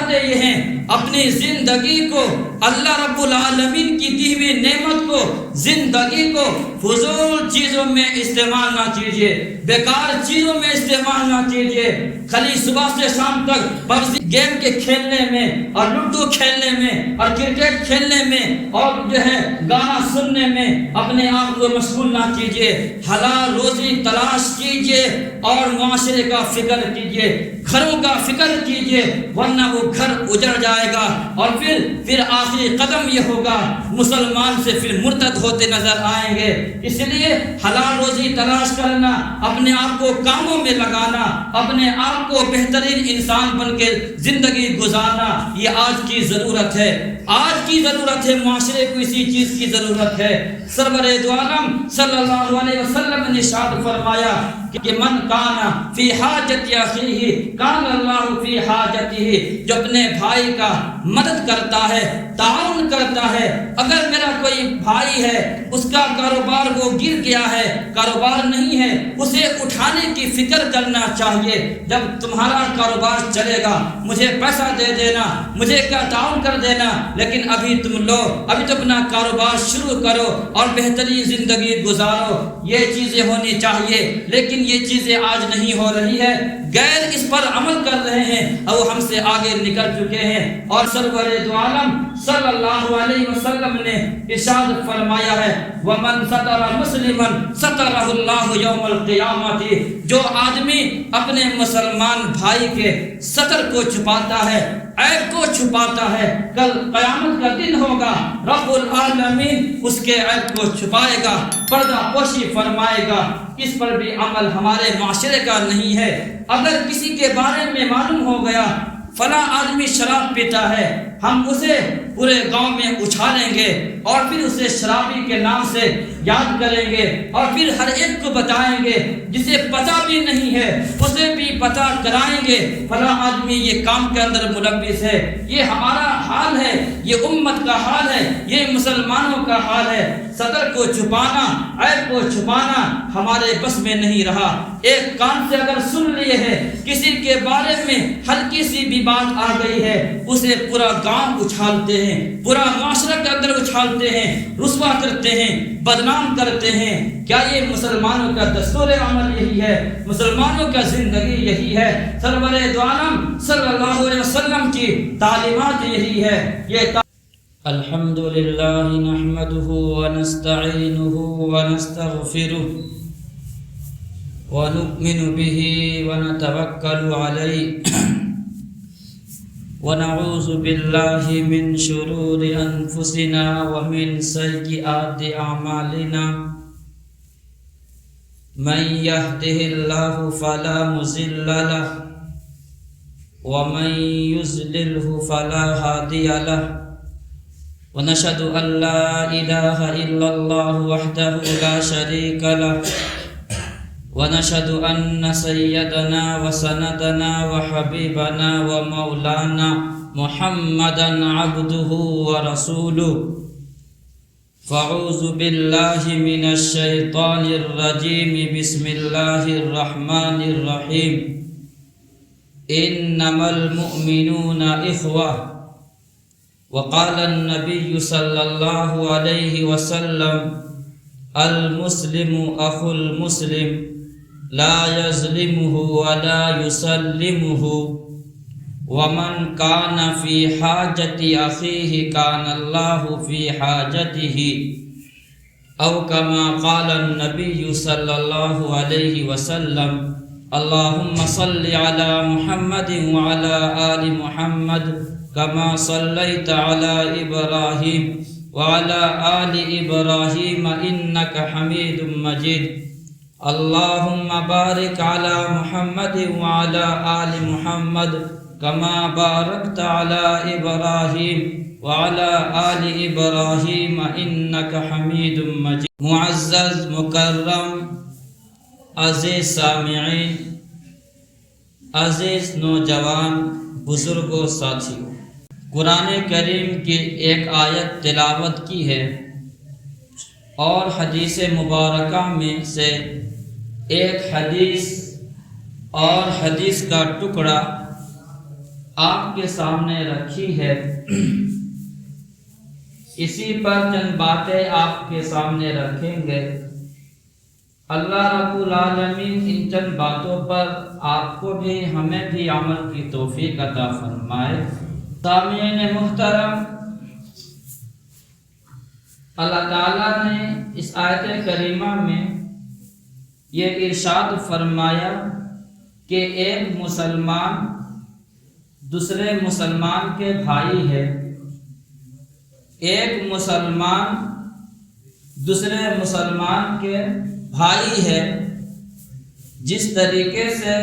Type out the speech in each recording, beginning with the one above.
مرحلے یہ ہیں، اپنی زندگی کو اللہ رب العالمین کی دی ہوئی نعمت کو، زندگی کو فضول چیزوں میں استعمال نہ کیجیے، بیکار چیزوں میں استعمال نہ کیجیے۔ خالی صبح سے شام تک پبجی گیم کے کھیلنے میں اور لوڈو کھیلنے میں اور کرکٹ کھیلنے میں اور جو ہے گانا سننے میں اپنے آپ کو مشغول نہ کیجیے۔ حلال روزی تلاش کیجیے اور معاشرے کا فکر کیجیے، گھروں کا فکر کیجیے، ورنہ وہ گھر اجڑ جائے گا اور پھر آخری قدم یہ ہوگا مسلمان سے پھر مرتد ہوتے نظر آئیں گے۔ اس لیے حلال روزی تلاش کرنا، اپنے آپ کو کاموں میں لگانا، اپنے آپ کو بہترین انسان بن کے زندگی گزارنا، یہ آج کی ضرورت ہے۔ آج کی ضرورت ہے، معاشرے کو اسی چیز کی ضرورت ہے۔ سرور دو عالم صلی اللہ علیہ وسلم نے ارشاد فرمایا کہ من کان فی حاجت اخیہ کان اللہ فی حاجتہ، جو اپنے بھائی کا مدد کرتا ہے، تعاون کرتا ہے۔ اگر میرا کوئی بھائی ہے، اس کا کاروبار وہ گر گیا ہے، کاروبار نہیں ہے، اسے اٹھانے کی فکر کرنا چاہیے۔ جب تمہارا کاروبار چلے گا مجھے پیسہ دے دینا، مجھے کیا تعاون کر دینا، لیکن ابھی تم لو، ابھی تو اپنا کاروبار شروع کرو اور بہترین زندگی گزارو۔ یہ چیزیں ہونی چاہیے، لیکن یہ چیزیں آج نہیں ہو رہی ہے۔ غیر اس پر عمل کر رہے ہیں اور ہم سے آگے نکل چکے ہیں۔ اور سرور دو عالم صلی اللہ علیہ وسلم نے ارشاد فرمایا ہے وَمَنْ سَتَرَ مُسْلِمًا سَتَرَهُ اللَّهُ يَوْمَ الْقِيَامَةِ، جو آدمی اپنے مسلمان بھائی کے ستر کو چھپاتا ہے، عیب کو چھپاتا ہے، کل قیامت کا دن ہوگا، رب العالمین اس کے عیب کو چھپائے گا، پردہ پوشی فرمائے گا۔ اس پر بھی عمل ہمارے معاشرے کا نہیں ہے۔ اگر کسی کے بارے میں معلوم ہو گیا فلاں آدمی شراب پیتا ہے، ہم اسے پورے گاؤں میں اچھالیں گے اور پھر اسے شرابی کے نام سے یاد کریں گے اور پھر ہر ایک کو بتائیں گے، جسے پتہ بھی نہیں ہے اسے بھی پتہ کرائیں گے فلاں آدمی یہ کام کے اندر ملوث ہے۔ یہ ہمارا حال ہے، یہ امت کا حال ہے، یہ مسلمانوں کا حال ہے۔ صدر کو چھپانا، عیب کو چھپانا ہمارے بس میں نہیں رہا۔ ایک کان سے اگر سن لیے ہے کسی کے بارے میں ہلکی سی بھی بات آ گئی ہے، اسے پورا گاؤں اچھالتے ہیں، پورا معاشرہ کے اندر اچھالتے ہیں، رسوا کرتے ہیں، بدنام کرتے ہیں۔ کیا یہ مسلمانوں کا دستور عمل یہی ہے؟ مسلمانوں کا زندگی یہی ہے؟ سرور دو عالم صلی اللہ علیہ وسلم کی تعلیمات یہی ہے۔ یہ الحمد للہ نحمده ونستعینه ونستغفره ونؤمن به ونتوکل علیہ ونعوذ باللہ من شرور انفسنا ومن سیئات اعمالنا من يهده الله فلا مضل له ومن يضلل فلا هادي له ونشهد أن لا إله إلا الله وحده لا شريك له ونشهد أن سيدنا وسندنا وحبيبنا ومولانا محمدا عبده ورسوله فأعوذ بالله من الشيطان الرجيم بسم الله الرحمن الرحيم إنما المؤمنون إخوة وقال النبي صلى الله عليه وسلم المسلم أخو المسلم لا يظلمه ولا يسلمه ومن كان في حاجة أخيه كان الله في حاجته أو كما قال النبي صلى الله عليه وسلم اللهم صل على محمد وعلى آل محمد كما صليت على إبراهيم وعلى آل إبراهيم إنك حميد مجيد اللهم بارك على محمد وعلى آل محمد كما باركت على إبراهيم وعلى آل إبراهيم إنك حميد مجيد۔ معزز مکرم عزیز سامعین، عزیز نوجوان، بزرگوں، ساتھیوں، قرآن کریم کی ایک آیت تلاوت کی ہے اور حدیث مبارکہ میں سے ایک حدیث اور حدیث کا ٹکڑا آپ کے سامنے رکھی ہے، اسی پر چند باتیں آپ کے سامنے رکھیں گے۔ اللہ رب العالمین ان چند باتوں پر آپ کو بھی ہمیں بھی عمل کی توفیق عطا فرمائے۔ سامعین محترم، اللہ تعالیٰ نے اس آیت کریمہ میں یہ ارشاد فرمایا کہ ایک مسلمان دوسرے مسلمان کے بھائی ہے، ایک مسلمان دوسرے مسلمان کے بھائی ہے۔ جس طریقے سے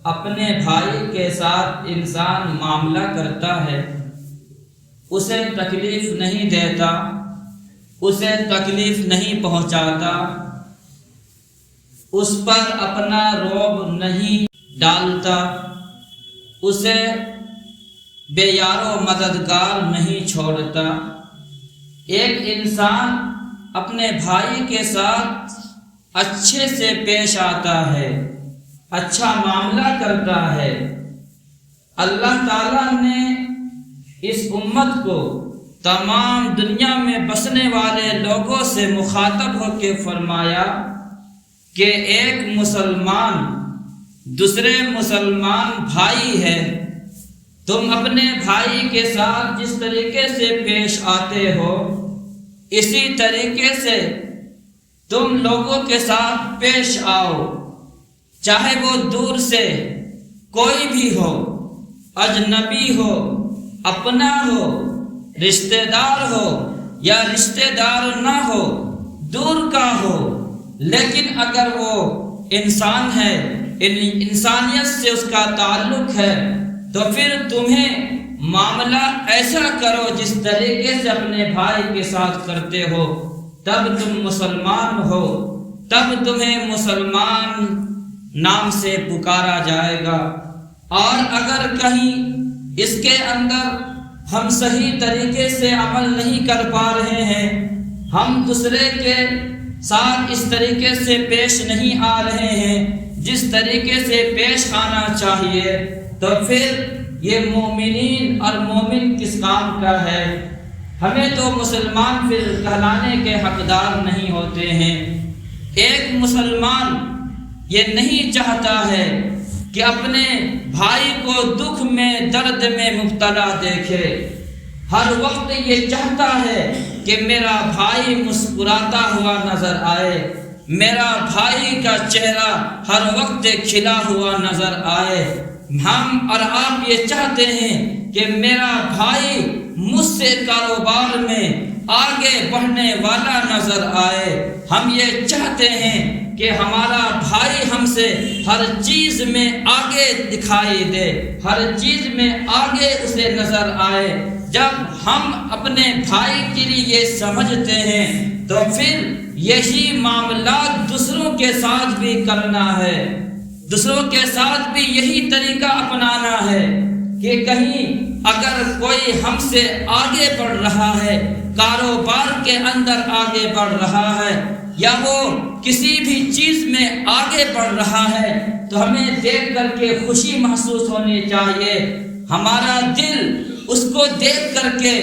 اپنے بھائی کے ساتھ انسان معاملہ کرتا ہے، اسے تکلیف نہیں دیتا، اسے تکلیف نہیں پہنچاتا، اس پر اپنا رعب نہیں ڈالتا، اسے بے یار و مددگار نہیں چھوڑتا، ایک انسان اپنے بھائی کے ساتھ اچھے سے پیش آتا ہے، اچھا معاملہ کرتا ہے، اللہ تعالیٰ نے اس امت کو تمام دنیا میں بسنے والے لوگوں سے مخاطب ہو کے فرمایا کہ ایک مسلمان دوسرے مسلمان بھائی ہے، تم اپنے بھائی کے ساتھ جس طریقے سے پیش آتے ہو اسی طریقے سے تم لوگوں کے ساتھ پیش آؤ، چاہے وہ دور سے کوئی بھی ہو، اجنبی ہو، اپنا ہو، رشتہ دار ہو یا رشتہ دار نہ ہو، دور کا ہو، لیکن اگر وہ انسان ہے، انسانیت سے اس کا تعلق ہے، تو پھر تمہیں معاملہ ایسا کرو جس طریقے سے اپنے بھائی کے ساتھ کرتے ہو، تب تم مسلمان ہو، تب تمہیں مسلمان نام سے پکارا جائے گا۔ اور اگر کہیں اس کے اندر ہم صحیح طریقے سے عمل نہیں کر پا رہے ہیں، ہم دوسرے کے ساتھ اس طریقے سے پیش نہیں آ رہے ہیں جس طریقے سے پیش آنا چاہیے، تو پھر یہ مومنین اور مومن کس کام کا ہے؟ ہمیں تو مسلمان پھر کہلانے کے حقدار نہیں ہوتے ہیں۔ ایک مسلمان یہ نہیں چاہتا ہے کہ اپنے بھائی کو دکھ میں درد میں مبتلا دیکھے، ہر وقت یہ چاہتا ہے کہ میرا بھائی مسکراتا ہوا نظر آئے، میرا بھائی کا چہرہ ہر وقت کھلا ہوا نظر آئے۔ ہم اور آپ یہ چاہتے ہیں کہ میرا بھائی مجھ سے کاروبار میں آگے بڑھنے والا نظر آئے، ہم یہ چاہتے ہیں کہ ہمارا بھائی ہم سے ہر چیز میں آگے دکھائی دے، ہر چیز میں آگے اسے نظر آئے۔ جب ہم اپنے بھائی کے لیے یہ سمجھتے ہیں تو پھر یہی معاملات دوسروں کے ساتھ بھی کرنا ہے، دوسروں کے ساتھ بھی یہی طریقہ اپنانا ہے کہ کہیں اگر کوئی ہم سے آگے بڑھ رہا ہے، کاروبار کے اندر آگے بڑھ رہا ہے یا وہ کسی بھی چیز میں آگے بڑھ رہا ہے تو ہمیں دیکھ کر کے خوشی محسوس ہونی چاہیے، ہمارا دل اس کو دیکھ کر کے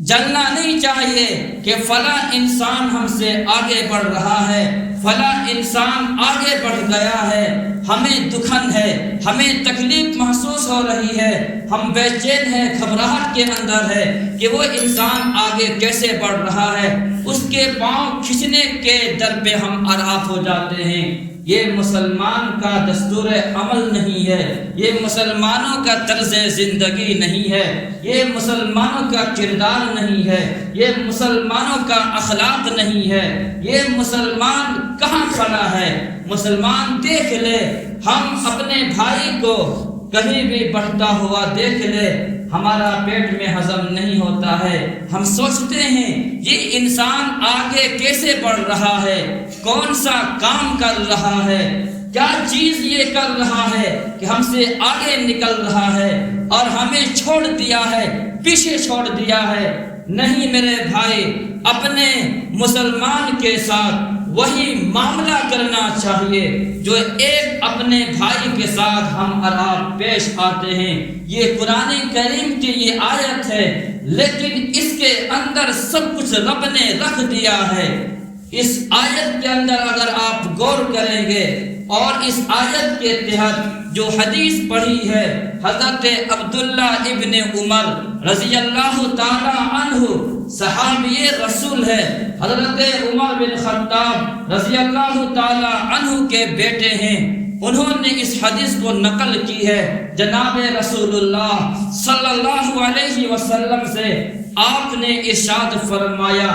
جلنا نہیں چاہیے کہ فلاں انسان ہم سے آگے بڑھ رہا ہے، فلاں انسان آگے بڑھ گیا ہے، ہمیں دکھن ہے، ہمیں تکلیف محسوس ہو رہی ہے، ہم بے چین ہیں، گھبراہٹ کے اندر ہے کہ وہ انسان آگے کیسے بڑھ رہا ہے، اس کے پاؤں کھینچنے کے در پہ ہم عراف ہو جاتے ہیں۔ یہ مسلمان کا دستور عمل نہیں ہے، یہ مسلمانوں کا طرز زندگی نہیں ہے، یہ مسلمانوں کا کردار نہیں ہے، یہ مسلمانوں کا اخلاق نہیں ہے۔ یہ مسلمان کہاں کھڑا ہے؟ مسلمان دیکھ لے، ہم اپنے بھائی کو کہیں بھی بڑھتا ہوا دیکھ لے، ہمارا پیٹ میں ہضم نہیں ہوتا ہے، ہم سوچتے ہیں یہ انسان آگے کیسے بڑھ رہا ہے، کون سا کام کر رہا ہے، کیا چیز یہ کر رہا ہے کہ ہم سے آگے نکل رہا ہے اور ہمیں چھوڑ دیا ہے، پیچھے چھوڑ دیا ہے۔ نہیں میرے بھائی، اپنے مسلمان کے ساتھ وہی معاملہ کرنا چاہیے جو ایک اپنے بھائی کے ساتھ ہم اور آپ پیش آتے ہیں۔ یہ قرآن کریم کی یہ آیت ہے، لیکن اس کے اندر سب کچھ رب نے رکھ دیا ہے۔ اس آیت کے اندر اگر آپ غور کریں گے اور اس آیت کے تحت جو حدیث پڑھی ہے حضرت عبداللہ ابن عمر رضی اللہ تعالی عنہ صحابی رسول ہے، حضرت عمر بن خطاب رضی اللہ تعالی عنہ کے بیٹے ہیں، انہوں نے اس حدیث کو نقل کی ہے جناب رسول اللہ صلی اللہ علیہ وسلم سے۔ آپ نے ارشاد فرمایا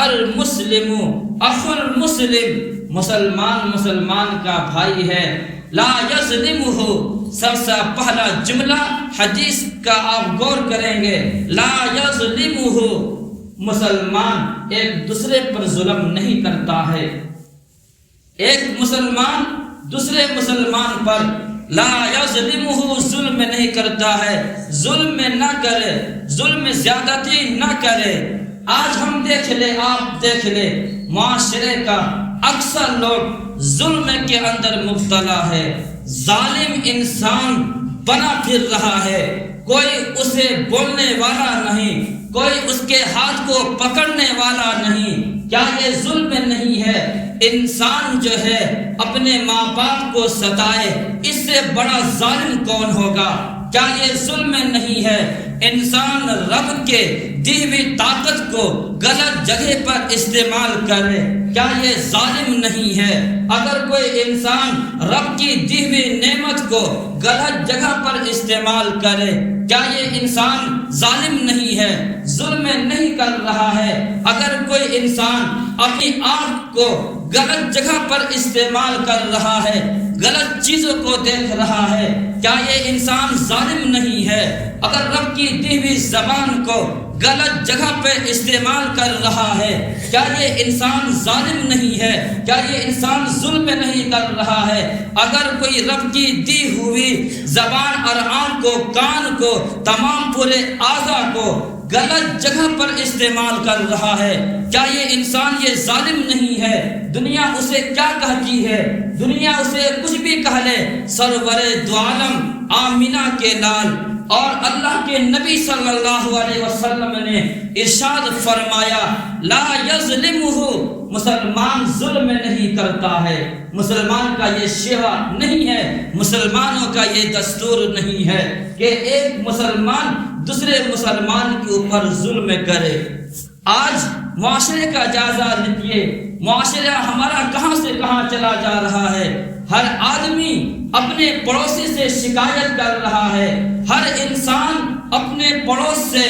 المسلم اخو المسلم، مسلمان مسلمان کا بھائی ہے، لا یظلمہ، سب سے پہلا جملہ حدیث کا آپ غور کریں گے، لا یظلمہ، مسلمان ایک دوسرے پر ظلم نہیں کرتا ہے، ایک مسلمان دوسرے مسلمان پر لا یظلمہ، ظلم نہیں کرتا ہے، ظلم نہ کرے، ظلم زیادتی نہ کرے۔ آج ہم دیکھ لیں، آپ دیکھ لیں، معاشرے کا اکثر لوگ ظلم کے اندر مبتلا ہے، ظالم انسان بنا پھر رہا ہے، کوئی اسے بولنے والا نہیں، کوئی اس کے ہاتھ کو پکڑنے والا نہیں۔ کیا یہ ظلم نہیں ہے؟ انسان جو ہے اپنے ماں باپ کو ستائے، اس سے بڑا ظالم کون ہوگا؟ کیا یہ ظلم نہیں ہے؟ انسان رب کے دی ہوئی طاقت کو غلط جگہ پر استعمال کرے، کیا یہ ظالم نہیں ہے؟ اگر کوئی انسان رب کی دی ہوئی نعمت کو غلط جگہ پر استعمال کرے، کیا یہ انسان ظالم نہیں ہے؟ ظلم نہیں کر رہا ہے۔ اگر کوئی انسان اپنی آنکھ کو غلط جگہ پر استعمال کر رہا ہے، غلط چیزوں کو دیکھ رہا ہے، کیا یہ انسان ظالم نہیں ہے؟ اگر رب کی دی ہوئی زبان کو غلط جگہ پہ استعمال کر رہا ہے، کیا یہ انسان ظالم نہیں ہے؟ کیا یہ انسان ظلم نہیں کر رہا ہے؟ اگر کوئی رب کی دی ہوئی زبان اور آنکھ کو، کان کو، تمام پورے اعضاء کو غلط جگہ پر استعمال کر رہا ہے، کیا یہ انسان یہ ظالم نہیں ہے؟ دنیا اسے کیا کہتی ہے؟ دنیا اسے کچھ بھی کہہ لے، سرور دو عالم آمینہ کے لال اور اللہ کے نبی صلی اللہ علیہ وسلم نے ارشاد فرمایا لا یظلمہ، مسلمان ظلم نہیں کرتا ہے، مسلمان کا یہ شیوا نہیں ہے، مسلمانوں کا یہ دستور نہیں ہے کہ ایک مسلمان دوسرے مسلمان کے اوپر ظلم کرے۔ آج معاشرے کا جائزہ لیجیے، معاشرہ ہمارا کہاں سے کہاں چلا جا رہا ہے۔ ہر آدمی اپنے پڑوسی سے شکایت کر رہا ہے، ہر انسان اپنے پڑوس سے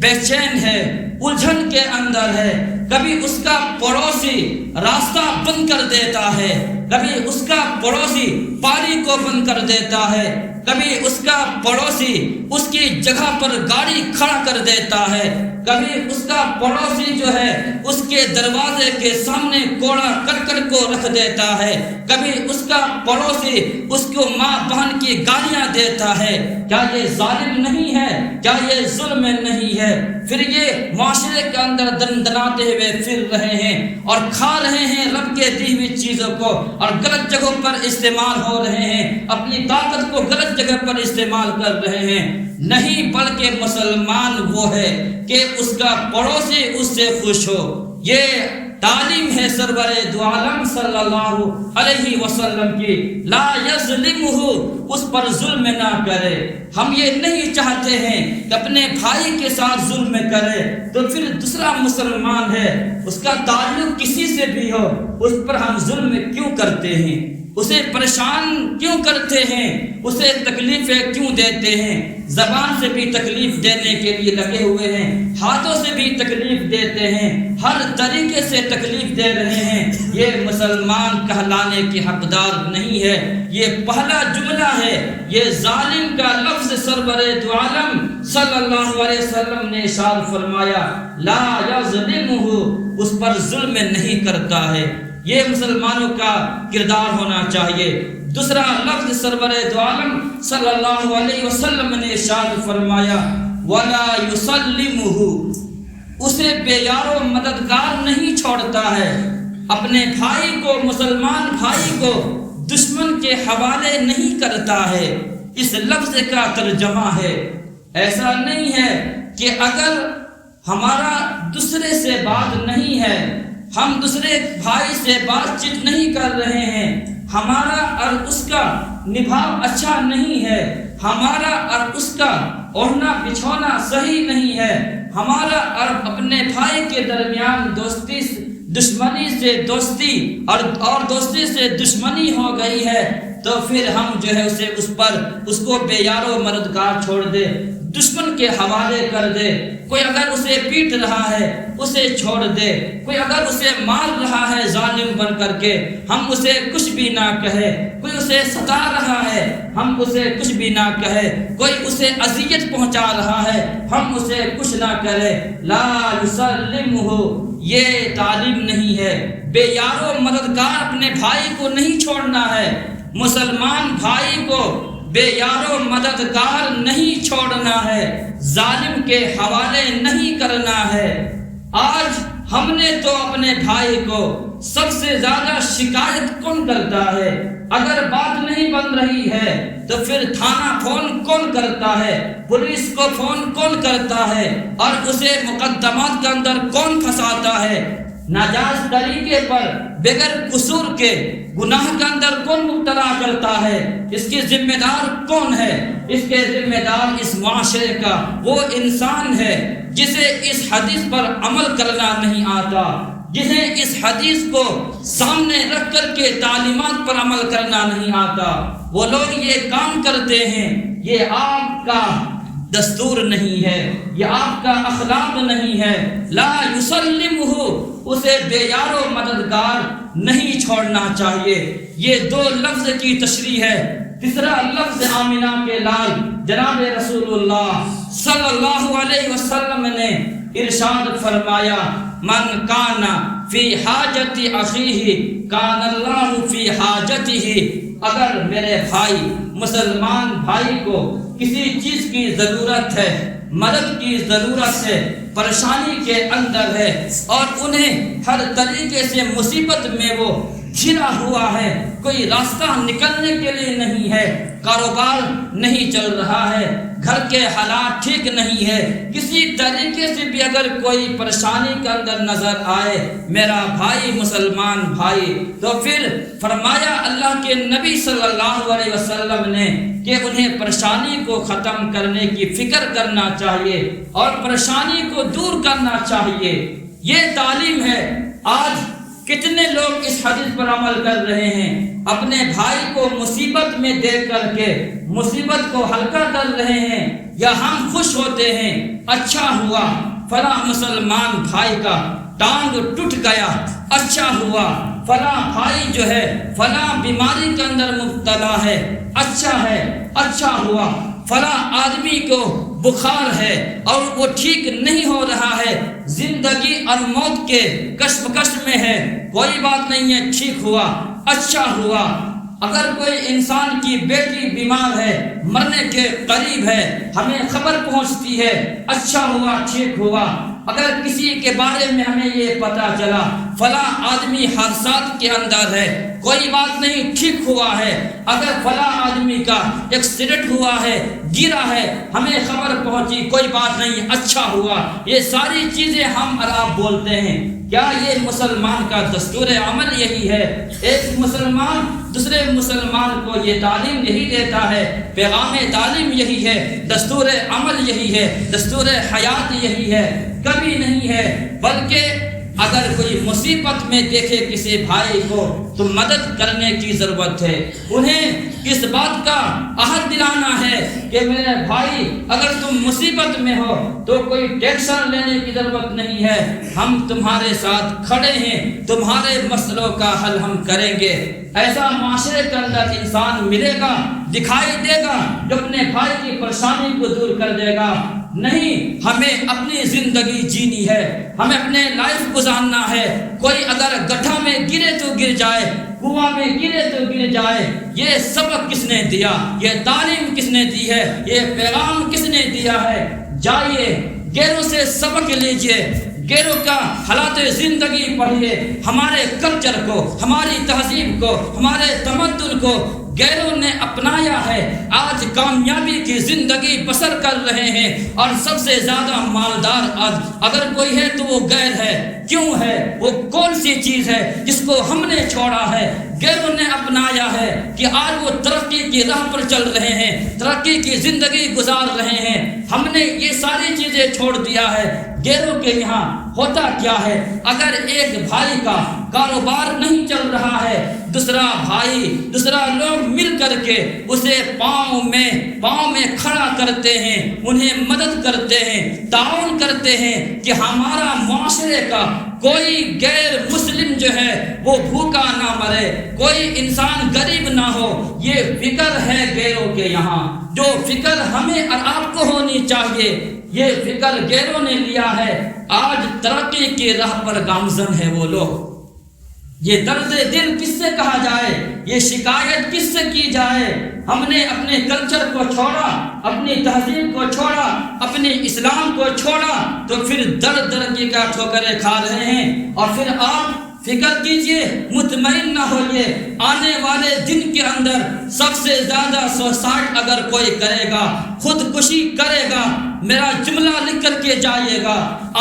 بے چین ہے، الجھن کے اندر ہے۔ کبھی اس کا پڑوسی راستہ بند کر دیتا ہے، کبھی اس کا پڑوسی پانی کو بند کر دیتا ہے، کبھی اس کا پڑوسی اس کی جگہ پر گاڑی کھڑا کر دیتا ہے، کبھی اس کا پڑوسی جو ہے اس کے دروازے کے سامنے کوڑا کرکٹ کو رکھ دیتا ہے، کبھی اس کا پڑوسی اس کو ماں بہن کی گالیاں دیتا ہے۔ کیا یہ ظالم نہیں ہے؟ کیا یہ ظلم نہیں ہے؟ پھر یہ معاشرے کے اندر دندناتے ہوئے پھر رہے ہیں اور کھا رہے ہیں رب کے دی ہوئی چیزوں کو، اور غلط جگہوں پر استعمال ہو رہے ہیں، اپنی طاقت کو غلط جگہ پر استعمال کر رہے ہیں۔ نہیں، بلکہ مسلمان وہ ہے کہ اس کا پڑوسی اس سے خوش ہو۔ یہ تعلیم ہے سرور دو عالم صلی اللہ علیہ وسلم کی، لا یظلمہ، اس پر ظلم نہ کرے۔ ہم یہ نہیں چاہتے ہیں کہ اپنے بھائی کے ساتھ ظلم کرے تو پھر دوسرا مسلمان ہے، اس کا تعلق کسی سے بھی ہو، اس پر ہم ظلم کیوں کرتے ہیں؟ اسے پریشان کیوں کرتے ہیں؟ اسے تکلیفیں کیوں دیتے ہیں؟ زبان سے بھی تکلیف دینے کے لیے لگے ہوئے ہیں، ہاتھوں سے بھی تکلیف دیتے ہیں، ہر طریقے سے تکلیف دے رہے ہیں۔ یہ مسلمان کہلانے کے حقدار نہیں ہے۔ یہ پہلا جملہ ہے، یہ ظالم کا لفظ سرور دو عالم صلی اللہ علیہ وسلم نے ارشاد فرمایا لا یظلمہ، اس پر ظلم نہیں کرتا ہے۔ یہ مسلمانوں کا کردار ہونا چاہیے۔ دوسرا لفظ سرور دو عالم صلی اللہ علیہ وسلم نے ارشاد فرمایا ولا یسلمہ، اسے بے یار و مددگار نہیں چھوڑتا ہے۔ اپنے بھائی کو، مسلمان بھائی کو دشمن کے حوالے نہیں کرتا ہے، اس لفظ کا ترجمہ ہے۔ ایسا نہیں ہے کہ اگر ہمارا دوسرے سے بات نہیں ہے، ہم دوسرے بھائی سے بات چیت نہیں کر رہے ہیں، ہمارا اور اس کا نبھاؤ اچھا نہیں ہے، ہمارا اور اس کا اوڑھنا بچھونا صحیح نہیں ہے، ہمارا اور اپنے بھائی کے درمیان دشمنی سے دوستی اور دوستی سے دشمنی ہو گئی ہے، تو پھر ہم جو ہے اس کو بے یار و مددگار چھوڑ دے، دشمن کے حوالے کر دے۔ کوئی اگر اسے پیٹ رہا ہے اسے چھوڑ دے، کوئی اگر اسے مار رہا ہے ظالم بن کر کے، ہم اسے کچھ بھی نہ کہے، کوئی اسے ستا رہا ہے ہم اسے کچھ بھی نہ کہے، کوئی اسے اذیت پہنچا رہا ہے ہم اسے کچھ نہ کرے۔ لا یسلمہ، یہ تعلیم نہیں ہے۔ بے یار و مددگار اپنے بھائی کو نہیں چھوڑنا ہے، مسلمان بھائی کو بے یار و مددگار نہیں چھوڑنا ہے، ظالم کے حوالے نہیں کرنا ہے۔ آج ہم نے تو اپنے بھائی کو سب سے زیادہ شکایت کون کرتا ہے؟ اگر بات نہیں بن رہی ہے تو پھر تھانہ فون کون کرتا ہے، پولیس کو فون کون کرتا ہے، اور اسے مقدمات کے اندر کون پھنساتا ہے؟ ناجائز طریقے پر بغیر قصور کے گناہ کے اندر کون مبتلا کرتا ہے؟ اس کی ذمہ دار کون ہے؟ اس کے ذمہ دار اس معاشرے کا وہ انسان ہے جسے اس حدیث پر عمل کرنا نہیں آتا، جنہیں اس حدیث کو سامنے رکھ کر کے تعلیمات پر عمل کرنا نہیں آتا۔ وہ لوگ یہ کام کرتے ہیں، یہ آپ کا دستور نہیں ہے، یہ آپ کا اخلاق نہیں ہے۔ لا یسلمہ، اسے بے یار و مددگار نہیں چھوڑنا چاہیے۔ یہ دو لفظ کی تشریح ہے۔ تیسرا لفظ آمنہ کے لال جناب رسول اللہ صلی اللہ علیہ وسلم نے ارشاد فرمایا، من کان فی حاجت اخیہ کان اللہ فی حاجتہ۔ اگر میرے بھائی، مسلمان بھائی کو کسی چیز کی ضرورت ہے، مدد کی ضرورت ہے، پریشانی کے اندر ہے، اور انہیں ہر طریقے سے مصیبت میں وہ گھرا ہوا ہے، کوئی راستہ نکلنے کے لیے نہیں ہے، کاروبار نہیں چل رہا ہے، گھر کے حالات ٹھیک نہیں ہے، کسی طریقے سے بھی اگر کوئی پریشانی کے اندر نظر آئے میرا بھائی، مسلمان بھائی، تو پھر فرمایا اللہ کے نبی صلی اللہ علیہ وسلم نے کہ انہیں پریشانی کو ختم کرنے کی فکر کرنا چاہیے اور پریشانی کو دور کرنا چاہیے۔ یہ تعلیم ہے۔ آج کتنے لوگ اس حدیث پر عمل کر رہے ہیں، اپنے بھائی کو مصیبت میں دیکھ کر کے مصیبت کو ہلکا کر رہے ہیں، یا ہم خوش ہوتے ہیں، اچھا ہوا فلاں مسلمان بھائی کا ٹانگ ٹوٹ گیا، اچھا ہوا فلاں بھائی جو ہے فلاں بیماری کے اندر مبتلا ہے، اچھا ہے، اچھا ہوا فلاں آدمی کو بخار ہے اور وہ ٹھیک نہیں ہو رہا ہے، زندگی اور موت کے کشمکش میں ہے، کوئی بات نہیں ہے، ٹھیک ہوا، اچھا ہوا۔ اگر کوئی انسان کی بیٹی بیمار ہے، مرنے کے قریب ہے، ہمیں خبر پہنچتی ہے، اچھا ہوا، ٹھیک ہوا۔ اگر کسی کے بارے میں ہمیں یہ پتا چلا فلاں آدمی حادثات کے اندر ہے، کوئی بات نہیں، ٹھیک ہوا ہے۔ اگر فلاں آدمی کا ایکسیڈنٹ ہوا ہے، گرا ہے، ہمیں خبر پہنچی، کوئی بات نہیں، اچھا ہوا۔ یہ ساری چیزیں ہم اور آپ بولتے ہیں۔ کیا یہ مسلمان کا دستور عمل یہی ہے؟ ایک مسلمان دوسرے مسلمان کو یہ تعلیم یہی دیتا ہے، پیغام تعلیم یہی ہے، دستور عمل یہی ہے، دستور حیات یہی ہے؟ کبھی نہیں ہے۔ بلکہ اگر کوئی مصیبت میں دیکھے کسی بھائی کو تو مدد کرنے کی ضرورت ہے، انہیں اس بات کا عہد دلانا ہے کہ میرے بھائی اگر تم مصیبت میں ہو تو کوئی ٹینشن لینے کی ضرورت نہیں ہے، ہم تمہارے ساتھ کھڑے ہیں، تمہارے مسئلوں کا حل ہم کریں گے۔ ایسا معاشرے کے اندر انسان ملے گا، دکھائی دے گا جو اپنے بھائی کی پریشانی کو دور کر دے گا۔ نہیں، ہمیں اپنی زندگی جینی ہے، ہمیں اپنے لائف گزارنا ہے۔ کوئی اگر گڈھا میں گرے تو گر جائے، کنواں میں گرے تو گر جائے، یہ سبق کس نے دیا؟ یہ تعلیم کس نے دی ہے؟ یہ پیغام کس نے دیا ہے؟ جائیے غیروں سے سبق لیجئے، غیروں کا حالات زندگی پڑھیے، ہمارے کلچر کو، ہماری تہذیب کو، ہمارے تمدن کو غیروں نے اپنایا ہے، آج کامیابی کی زندگی بسر کر رہے ہیں، اور سب سے زیادہ مالدار آج اگر کوئی ہے تو وہ غیر ہے۔ کیوں ہے؟ وہ کون سی چیز ہے جس کو ہم نے چھوڑا ہے، غیروں نے اپنایا ہے کہ آج وہ ترقی کی راہ پر چل رہے ہیں، ترقی کی زندگی گزار رہے ہیں۔ ہم نے یہ ساری چیزیں چھوڑ دیا ہے۔ غیروں کے یہاں ہوتا کیا ہے؟ اگر ایک بھائی کا کاروبار نہیں چل رہا ہے، دوسرا بھائی، دوسرا لوگ مل کر کے اسے پاؤں میں کھڑا کرتے ہیں، انہیں مدد کرتے ہیں، تعاون کرتے ہیں کہ ہمارا معاشرے کا کوئی غیر مسلم جو ہے وہ بھوکا نہ مرے، کوئی انسان غریب نہ ہو۔ یہ فکر ہے غیروں کے یہاں، جو فکر ہمیں اور آپ کو ہونی چاہیے، یہ فکر غیروں نے لیا ہے۔ آج ترقی کی راہ پر گامزن ہے وہ لوگ۔ یہ درد دل کس سے کہا جائے، یہ شکایت کس سے کی جائے؟ ہم نے اپنے کلچر کو چھوڑا، اپنی تہذیب کو چھوڑا، اپنے اسلام کو چھوڑا، تو پھر درد کا ٹھوکریں کھا رہے ہیں۔ اور پھر آپ فکر کیجئے، مطمئن نہ ہوئیے، آنے والے دن کے اندر سب سے زیادہ سوسائڈ اگر کوئی کرے گا، خودکشی کرے گا، میرا جملہ لکھ کر کے جائیے گا،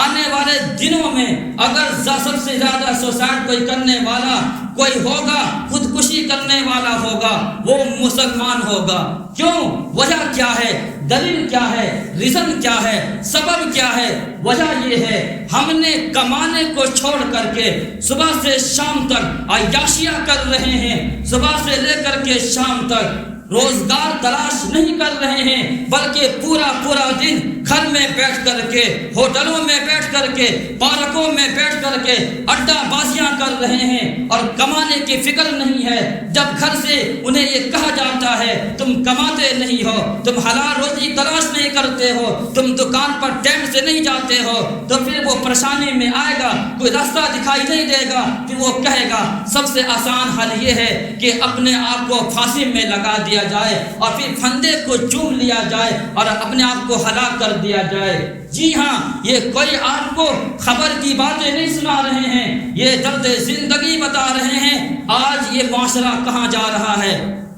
آنے والے دنوں میں اگر سب سے زیادہ سوسائڈ کوئی کرنے والا کوئی ہوگا، خودکشی کرنے والا ہوگا، وہ مسلمان ہوگا۔ کیوں؟ وجہ کیا ہے؟ دلیل کیا ہے؟ ریزن کیا ہے؟ سبب کیا ہے؟ وجہ یہ ہے ہم نے کمانے کو چھوڑ کر کے صبح سے شام تک عیاشیاں کر رہے ہیں، صبح سے لے کر کے شام تک روزگار تلاش نہیں کر رہے ہیں، بلکہ پورا دن گھر میں بیٹھ کر کے، ہوٹلوں میں بیٹھ کر کے، پارکوں میں بیٹھ کر کے اڈا بازیاں کر رہے ہیں، اور کمانے کی فکر نہیں ہے۔ جب گھر سے انہیں یہ کہا جاتا ہے تم کماتے نہیں ہو، تم حلال روزی تلاش نہیں کرتے ہو، تم دکان پر ٹائم سے نہیں جاتے ہو، تو پھر وہ پریشانی میں آئے گا، کوئی راستہ دکھائی نہیں دے گا، پھر وہ کہے گا سب سے آسان حل یہ ہے کہ اپنے آپ کو پھانسی میں لگا دیا جائے، اور پھر پھندے کو چوم لیا جائے اور اپنے آپ کو ہلاک کر دیا جائے۔ جی ہاں، یہ کوئی آپ کو خبر کی باتیں نہیں سنا رہے ہیں، یہ درد زندگی بتا رہے ہیں۔ آج یہ معاشرہ کہاں جا رہا ہے؟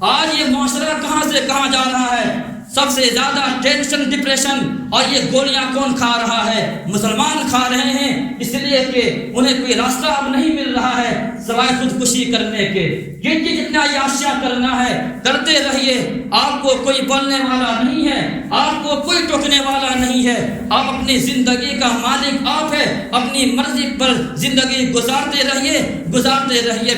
آج یہ معاشرہ کہاں سے کہاں جا رہا ہے؟ سب سے زیادہ ٹینشن، ڈپریشن اور یہ گولیاں کون کھا رہا ہے؟ مسلمان کھا رہے ہیں، اس لیے کہ انہیں کوئی راستہ اب نہیں مل رہا ہے سوائے خودکشی کرنے کے۔ جتنا عیاشیاں کرنا ہے کرتے رہیے، آپ کو کوئی بولنے والا نہیں ہے، آپ کو کوئی ٹوکنے والا نہیں ہے، آپ اپنی زندگی کا مالک آپ ہے، اپنی مرضی پر زندگی گزارتے رہیے،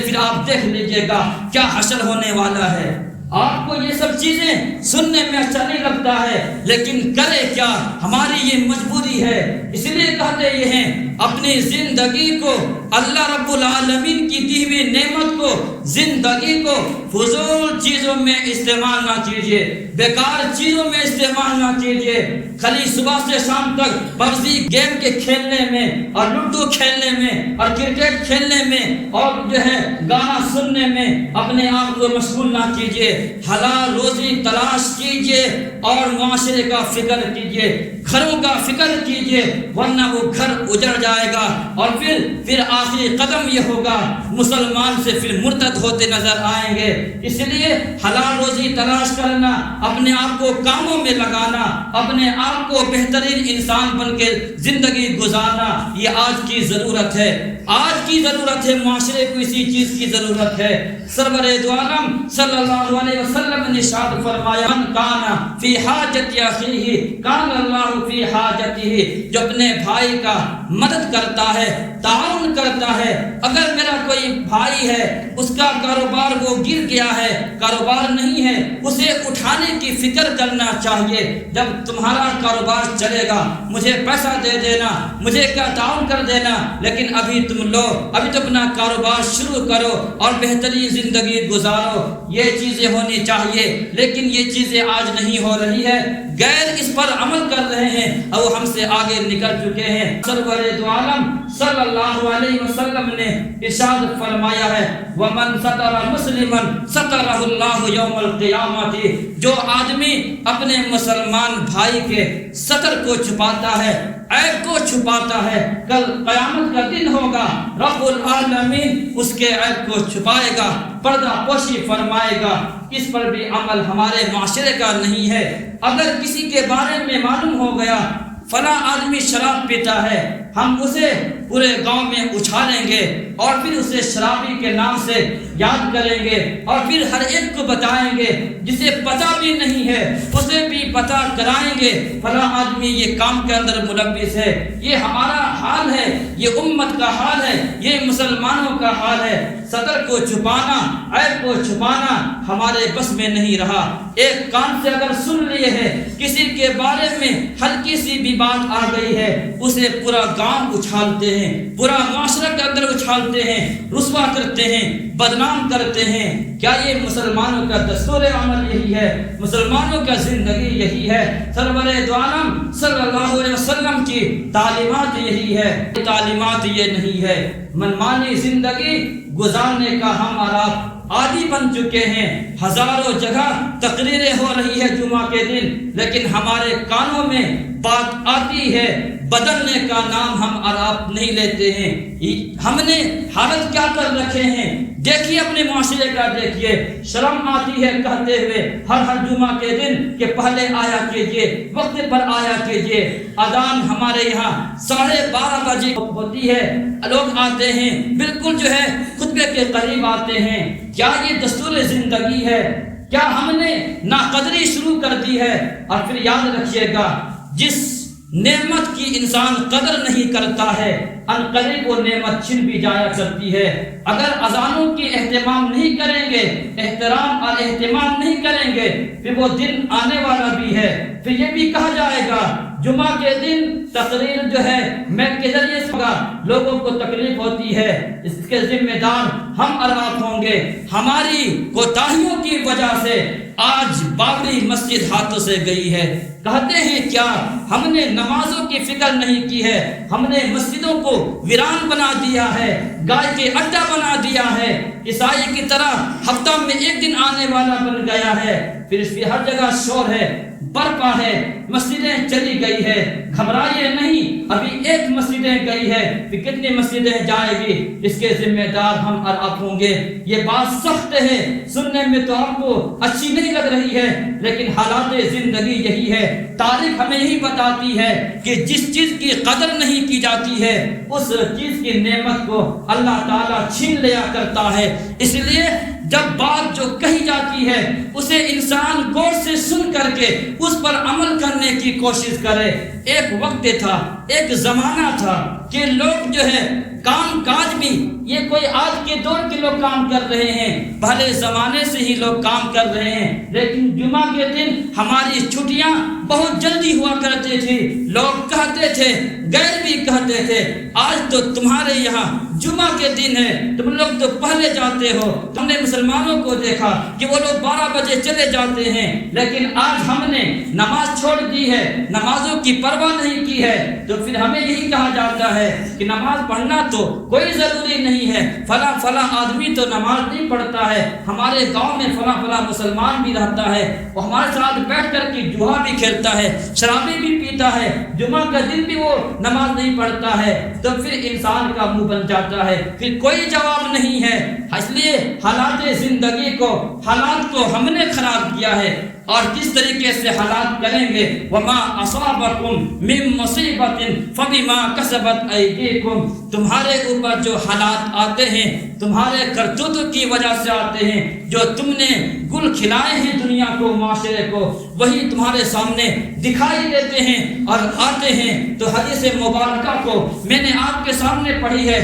پھر آپ دیکھ لیجئے گا کیا حشر ہونے والا ہے۔ آپ کو یہ سب چیزیں سننے میں اچھا نہیں لگتا ہے، لیکن کرے کیا، ہماری یہ مجبوری ہے۔ اس لیے کہتے یہ ہیں اپنی زندگی کو، اللہ رب العالمین کی دی ہوئی نعمت کو، زندگی کو فضول چیزوں میں استعمال نہ کیجیے، بیکار چیزوں میں استعمال نہ کیجیے۔ خالی صبح سے شام تک پبجی گیم کے کھیلنے میں اور لوڈو کھیلنے میں اور کرکٹ کھیلنے میں اور جو ہے گانا سننے میں اپنے آپ کو مشغول نہ کیجیے۔ حلال روزی تلاش کیجیے اور معاشرے کا فکر کیجیے، گھروں کا فکر کیجیے، ورنہ وہ گھر اجڑ جائے گا، اور پھر آخری قدم یہ ہوگا مسلمان سے پھر مرتد ہوتے نظر آئیں گے۔ اس لیے حلال روزی تلاش کرنا، اپنے آپ کو کاموں میں لگانا، اپنے آپ کو بہترین انسان بن کے زندگی گزارنا، یہ آج کی ضرورت ہے۔ آج کی ضرورت ہے، معاشرے کو اسی چیز کی ضرورت ہے۔ سرور دو عالم صلی اللہ علیہ وسلم نے ارشاد فرمایا من کان فی حاجت اخیہ کان اللہ فی حاجتہ، جو اپنے بھائی کا مدد کرتا ہے، تعاون کرتا ہے۔ اگر میرا کوئی بھائی ہے، اس کا کاروبار وہ گر گیا ہے، کاروبار نہیں ہے، اسے اٹھانے کی فکر کرنا چاہیے۔ جب تمہارا کاروبار چلے گا مجھے پیسہ دے دینا، مجھے کیا تعاون کر دینا، لیکن ابھی تم لو، ابھی تو اپنا کاروبار شروع کرو اور بہترین زندگی گزارو۔ یہ چیزیں ہونی چاہیے، لیکن یہ چیزیں آج نہیں ہو رہی ہے۔ غیر اس پر عمل کر رہے ہیں اور وہ وہ ہم سے آگے نکل چکے ہیں۔ سرور دو عالم صلی اللہ علیہ وسلم نے ارشاد فرمایا ہے وَمَنْ سَتَرَ مُسْلِمًا سَتَرَهُ اللَّهُ يَوْمَ الْقِيَامَةِ، جو آدمی اپنے مسلمان بھائی کے ستر کو چھپاتا ہے، عیب کو چھپاتا ہے، کل قیامت کا دن ہوگا، رب العالمین اس کے عیب کو چھپائے گا، پردہ پوشی فرمائے گا۔ اس پر بھی عمل ہمارے معاشرے کا نہیں ہے۔ اگر کسی کے بارے میں معلوم ہو گیا فلاں آدمی شراب پیتا ہے، ہم اسے پورے گاؤں میں اچھالیں گے اور پھر اسے شرابی کے نام سے یاد کریں گے اور پھر ہر ایک کو بتائیں گے، جسے پتہ بھی نہیں ہے اسے بھی پتہ کرائیں گے فلاں آدمی یہ کام کے اندر ملوث ہے۔ یہ ہمارا حال ہے، یہ امت کا حال ہے، یہ مسلمانوں کا حال ہے۔ صدر کو چھپانا، عیب کو چھپانا ہمارے بس میں نہیں رہا۔ ایک کان سے اگر سن لیے ہے کسی کے بارے میں ہلکی سی بھی بات آ گئی ہے، اسے پورا گاؤں اچھالتے ہیں، پورا معاشرہ کے اندر اچھالتے ہیں، رسوا کرتے ہیں، بدنام کرتے ہیں۔ کیا یہ مسلمانوں کا دستور عمل یہی ہے؟ مسلمانوں کا زندگی یہی ہے؟ سرور دو عالم صلی اللہ علیہ وسلم کی تعلیمات یہی ہے؟ تعلیمات یہ نہیں ہے۔ منمانی زندگی گزارنے کا ہم آپ عادی بن چکے ہیں۔ ہزاروں جگہ تقریریں ہو رہی ہے جمعہ کے دن، لیکن ہمارے کانوں میں بات آتی ہے، بدلنے کا نام ہم اور آپ نہیں لیتے ہیں۔ ہم نے حالت کیا کر رکھے ہیں؟ دیکھیے اپنے معاشرے کا، دیکھیے شرم آتی ہے کہتے ہوئے ہر جمعہ کے دن کہ پہلے آیا کیجئے، وقت پر آیا کیجئے۔ اذان ہمارے یہاں 12:30 بجے ہوتی ہے، لوگ آتے ہیں بالکل جو ہے خطبے کے قریب آتے ہیں۔ کیا یہ دستور زندگی ہے؟ کیا ہم نے ناقدری شروع کر دی ہے؟ اور پھر یاد رکھیے گا، جس نعمت کی انسان قدر نہیں کرتا ہے انقریب وہ نعمت چھن بھی جایا کرتی ہے۔ اگر اذانوں کی اہتمام نہیں کریں گے، احترام اور اہتمام نہیں کریں گے، پھر وہ دن آنے والا بھی ہے، پھر یہ بھی کہا جائے گا جمعہ کے دن تقریر جو ہے میں کے ذریعے سے ہوگا، لوگوں کو تکلیف ہوتی ہے، اس کے ذمہ دار ہم اور آپ ہوں گے۔ ہماری کوتاہیوں کی وجہ سے آج بابری مسجد ہاتھوں سے گئی ہے۔ کہتے ہیں کیا ہم نے نمازوں کی فکر نہیں کی ہے؟ ہم نے مسجدوں کو ویران بنا دیا ہے، گائے کے اڈا بنا دیا ہے، عیسائی کی طرح ہفتہ میں ایک دن آنے والا بن گیا ہے۔ پھر اس کی ہر جگہ شور ہے، برپا ہے، مسجدیں چلی گئی ہے۔ گھبرائیے نہیں، ابھی ایک مسجدیں گئی ہے، پھر کتنی مسجدیں جائے گی؟ اس کے ذمہ دار ہم اور آپ ہوں گے۔ یہ بات سخت ہے، سننے میں تو آپ کو اچھی نہیں لگ رہی ہے، لیکن حالات زندگی یہی ہے۔ تاریخ ہمیں یہی بتاتی ہے کہ جس چیز کی قدر نہیں کی جاتی ہے اس چیز کی نعمت کو اللہ تعالیٰ چھین لیا کرتا ہے۔ اس لیے جب بات جو کہی جاتی ہے اسے انسان غور سے سن کر کے اس پر عمل کرنے کی کوشش کرے۔ ایک وقت تھا، ایک زمانہ تھا کہ لوگ جو ہے کام کاج بھی، یہ کوئی آج کے دور کے لوگ کام کر رہے ہیں، پہلے زمانے سے ہی لوگ کام کر رہے ہیں، لیکن جمعہ کے دن ہماری چھٹیاں بہت جلدی ہوا کرتی تھی، لوگ کہتے تھے، غیر بھی کہتے تھے آج تو تمہارے یہاں جمعہ کے دن ہے، تم لوگ تو پہلے جاتے ہو۔ ہم نے مسلمانوں کو دیکھا کہ وہ لوگ 12 بجے چلے جاتے ہیں، لیکن آج ہم نے نماز چھوڑ دی ہے، نمازوں کی پرواہ نہیں کی ہے، تو پھر ہمیں یہی کہا جاتا ہے کہ نماز پڑھنا تو کوئی ضروری نہیں ہے، فلاں آدمی تو نماز نہیں پڑھتا ہے، ہمارے گاؤں میں فلاں مسلمان بھی رہتا ہے، وہ ہمارے ساتھ بیٹھ کر کے جوا بھی کھیلتا ہے، شرابی بھی پیتا ہے، جمعہ کا دن بھی وہ نماز نہیں پڑھتا ہے، تو پھر انسان کا منہ بن جاتا ہے، پھر کوئی جواب نہیں ہے۔ اس لیے حالات زندگی کو، حالات کو ہم نے خراب کیا ہے، اور کس طریقے سے حالات کریں گے۔ وما اصابکم من مصیبت فبما کسبت ایدیکم، تمہارے اوپر جو حالات آتے ہیں تمہارے کرتوتوں کی وجہ سے آتے ہیں، جو تم نے گل کھلائے ہیں دنیا کو، معاشرے کو، وہی تمہارے سامنے دکھائی دیتے ہیں اور آتے ہیں۔ تو حدیث مبارکہ کو میں نے آپ کے سامنے پڑھی ہے،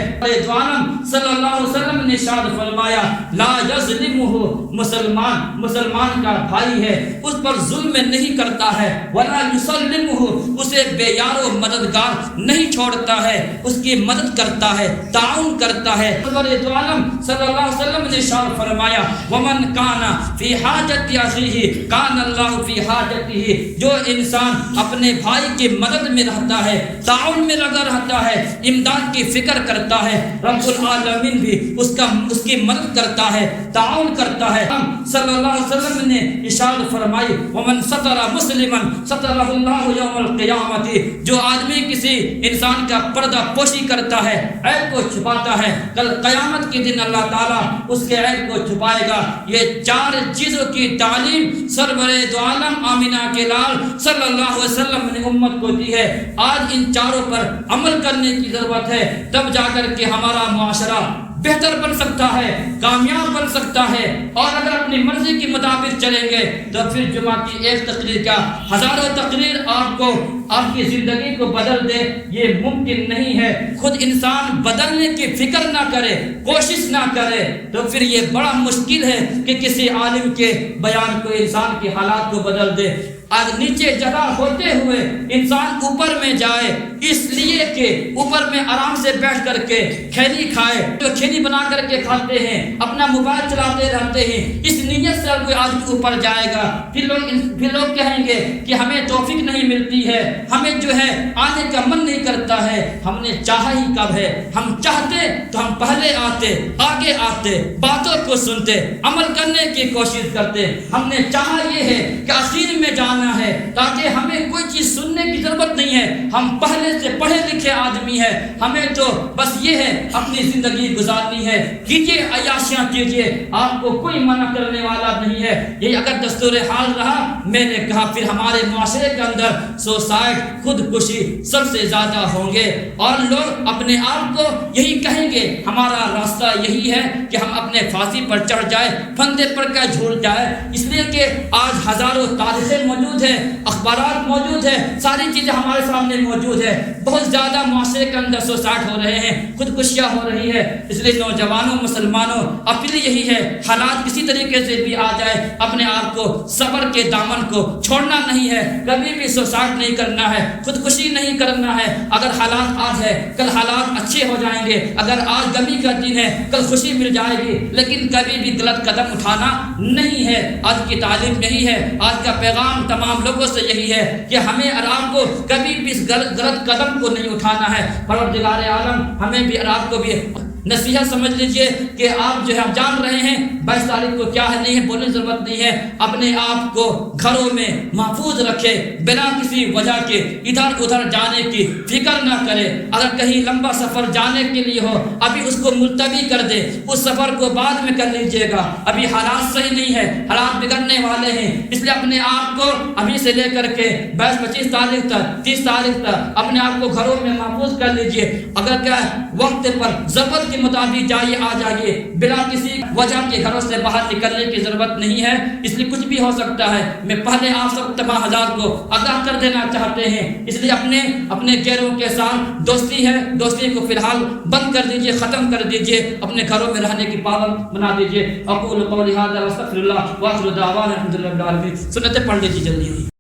دو عالم صلی اللہ علیہ وسلم نے ارشاد ارشاد فرمایا لا یظلمہ، مسلمان کا بھائی ہے اس پر ظلم نہیں کرتا ہے، ولا یسلمہ، اسے بے یار و مددگار نہیں چھوڑتا ہے، اس کی مدد کرتا ہے، تعاون کرتا ہے۔ حضرت عالم صلی اللہ علیہ وسلم نے ارشاد فرمایا ومن کان فی حاجت اخیہ کان اللہ فی حاجتہ، جو انسان اپنے بھائی کی مدد میں رہتا ہے، تعاون میں لگا رہتا ہے، امداد کی فکر کرتا ہے، رب العالمین بھی اس کی مدد کرتا ہے، تعاون کرتا ہے۔ ہم صلی اللہ علیہ وسلم نے ارشاد فرمائی ومن ستر مسلما سترہ اللہ یوم القیامت، جو آدمی کسی انسان کا پردہ پوشی کرتا ہے، عیب کو چھپاتا ہے، کل قیامت کے دن اللہ تعالیٰ اس کے عیب کو چھپائے گا۔ یہ چار چیزوں کی تعلیم سرور دو عالم آمینہ کے لال صلی اللہ علیہ وسلم نے امت کو دی ہے۔ آج ان چاروں پر عمل کرنے کی ضرورت ہے، تب جا کر کے ہمارا معاشرہ بہتر بن سکتا ہے، کامیاب بن سکتا ہے۔ اور اگر اپنی مرضی کے مطابق چلیں گے تو پھر جمعہ کی ایک تقریر کیا ہزاروں تقریر آپ کی زندگی کو بدل دے، یہ ممکن نہیں ہے۔ خود انسان بدلنے کی فکر نہ کرے، کوشش نہ کرے تو پھر یہ بڑا مشکل ہے کہ کسی عالم کے بیان کو انسان کے حالات کو بدل دے۔ آج نیچے جگہ ہوتے ہوئے انسان اوپر میں جائے، اس لیے کہ اوپر میں آرام سے بیٹھ کر کے کھیلی کھائے، جو کھیلی بنا کر کے کھاتے ہیں، اپنا موبائل چلاتے رہتے ہیں، اس نیت سے کوئی آدمی اوپر جائے گا، پھر لوگ کہیں گے کہ ہمیں توفیق نہیں ملتی ہے، ہمیں جو ہے آنے کا من نہیں کرتا ہے۔ ہم نے چاہا ہی کب ہے؟ ہم چاہتے تو ہم پہلے آتے، آگے آتے، باتوں کو سنتے، عمل کرنے کی کوشش کرتے۔ ہم نے چاہا یہ ہے کہ آخر میں جانا ہے تاکہ ہمیں کوئی چیز سننے کی ضرورت نہیں ہے، ہم پہلے سے پڑھے لکھے آدمی ہیں، ہمیں تو بس یہ ہے اپنی زندگی گزارنی ہے، کیجئے عیاشیاں کیجئے، آپ کو کوئی منع کرنے والا نہیں ہے۔ یہ اگر دستور حال رہا، میں نے کہا پھر ہمارے معاشرے کے اندر سوسائڈ، خودکشی سب سے زیادہ ہوں گے، اور لوگ اپنے آپ کو یہی کہیں گے ہمارا راستہ یہی ہے کہ ہم اپنے پھانسی پر چڑھ جائے، پھندے پر کا جھول جائے۔ اس لیے کہ آج ہزاروں تاریخیں موجود ہے، اخبارات موجود ہے، ساری چیزیں ہمارے سامنے موجود ہے۔ بہت زیادہ معاشرے کے اندر سوسائڈ ہو رہے ہیں، خودکشیاں ہو رہی ہے۔ اس لیے نوجوانوں، مسلمانوں، اپیل یہی ہے حالات کسی طریقے سے بھی آ جائے، اپنے آپ کو صبر کے دامن کو چھوڑنا نہیں ہے، کبھی بھی سوسائڈ نہیں کرنا ہے، خودکشی نہیں کرنا ہے۔ اگر حالات آج ہے کل حالات اچھے ہو جائیں گے، اگر آج غمی کا دن ہے کل خوشی مل جائے گی، لیکن کبھی بھی غلط قدم اٹھانا نہیں ہے۔ آج کی تعلیم یہی ہے، آج کا پیغام تمام لوگوں سے یہی ہے کہ ہمیں اور آپ کو کبھی بھی اس غلط قدم کو نہیں اٹھانا ہے۔ پروردگار عالم ہمیں بھی اور آپ کو بھی نصیحت سمجھ لیجئے کہ آپ جو ہے آپ جان رہے ہیں 22 تاریخ کو کیا ہے، نہیں ہے، بولنے کی ضرورت نہیں ہے۔ اپنے آپ کو گھروں میں محفوظ رکھے، بنا کسی وجہ کے ادھر ادھر جانے کی فکر نہ کرے۔ اگر کہیں لمبا سفر جانے کے لیے ہو، ابھی اس کو ملتوی کر دے، اس سفر کو بعد میں کر لیجئے گا، ابھی حالات صحیح نہیں ہے، حالات بگڑنے والے ہیں۔ اس لیے اپنے آپ کو ابھی سے لے کر کے 22-25 تاریخ تک، 30 تاریخ تک اپنے آپ کو گھروں میں محفوظ کر لیجئے۔ اگر کیا وقت پر ضبط کے مطابق جائیے، آ جائیے، بلا کسی وجہ کے گھروں سے باہر نکلنے کی ضرورت نہیں ہے، اس لیے کچھ بھی ہو سکتا ہے۔ میں پہلے آپ سب تمام حضرات کو آگاہ کر دینا چاہتے ہیں، اس لیے اپنے غیروں کے ساتھ دوستی ہے، دوستی کو فی الحال بند کر دیجئے، ختم کر دیجئے، اپنے گھروں میں رہنے کی پابند بنا دیجئے۔ اقول قولی ھذا واستغفر اللہ وآخر دعوانا الحمد للہ رب العالمین۔ سنتیں پڑھ لیجیے جلدی۔